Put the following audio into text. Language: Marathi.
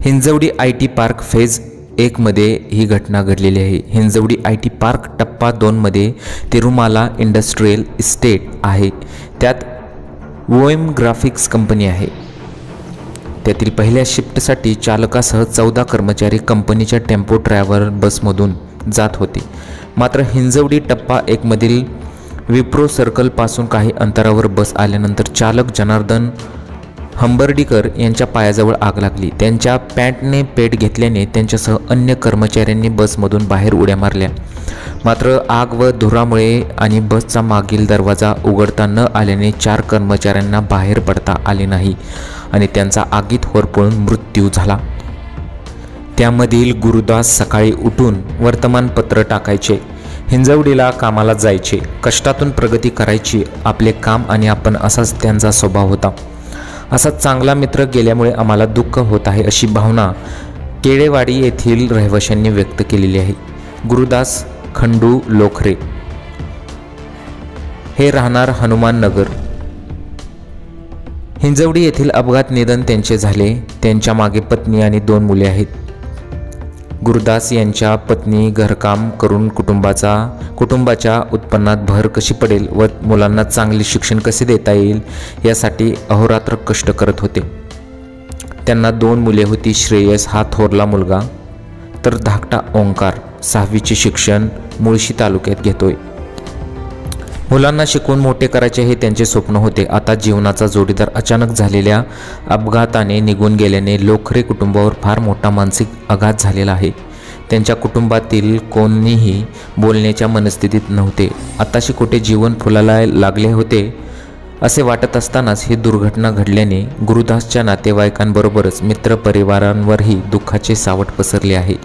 हिंजवडी IT पार्क फेज 1 मध्ये ही घटना घडलेली आहे। हिंजवडी IT पार्क टप्पा 2 मध्ये तिरुमाला इंडस्ट्रियल इस्टेट आहे। त्यात OM ग्राफिक्स कंपनी आहे। त्यातील पहिल्या शिफ्टसाठी चालकासह 14 कर्मचारी कंपनीच्या टेम्पो ट्रॅव्हल बसमधून जात होते। मात्र हिंजवडी टप्पा 1 मधील विप्रो सर्कल पासून काही अंतरावर बस आल्यानंतर चालक जनार्दन हंबर्डीकर यांच्या पायाजवळ आग लागली। त्यांच्या पॅन्टने पेट घेतल्याने त्यांच्यासह अन्य कर्मचाऱ्यांनी बसमधून बाहेर उड्या मारल्या। मात्र आग व धुरामुळे आणि बसचा मागील दरवाजा उघडता न आल्याने 4 कर्मचाऱ्यांना बाहेर पडता आले नाही आणि त्यांचा आगीत होरपळून मृत्यू झाला। त्यामधील गुरुदास सकाळी उठून वर्तमानपत्र टाकायचे, हिंजवडीला कामाला जायचे, कष्टातून प्रगती करायची आपले काम आणि आपण असाच त्यांचा स्वभाव होता। असा चांगला मित्र गेल्यामुळे आम्हाला दुःख होत आहे अशी भावना केळेवाडी येथील रहिवाशांनी व्यक्त केलेली आहे। गुरुदास खंडू लोखरे हे राहणार हनुमान नगर। हिंजवडी येथील अपघात निधन त्यांचे झाले। त्यांच्या मागे पत्नी आणि 2 मुले आहेत। गुरुदास यांच्या पत्नी घरकाम करून कुटुंबाच्या उत्पन्नात भर कशी पडेल व मुलांना चांगले शिक्षण कसे देता येईल यासाठी अहोरात्र कष्ट करत होते। त्यांना 2 मुले होती। श्रेयस हा थोरला मुलगा, तर धाकटा ओंकार 6वीचे शिक्षण मुळशी तालुक्यात घेतोय। मुलांना शिकवून मोठे करायचे हे त्यांचे स्वप्न होते। आता जीवनाचा जोडीदार अचानक झालेल्या अपघाताने निघून गेल्याने लोखरे कुटुंबावर फार मोठा मानसिक आघात झालेला आहे। त्यांच्या कुटुंबातील कोणीही बोलण्याच्या मनस्थितीत नव्हते। आताशी कुठे जीवन फुलायला लागले होते असे वाटत असतानाच ही दुर्घटना घडल्याने गुरुदासच्या नातेवाईकांबरोबरच मित्रपरिवारांवरही दुःखाचे सावट पसरले आहे।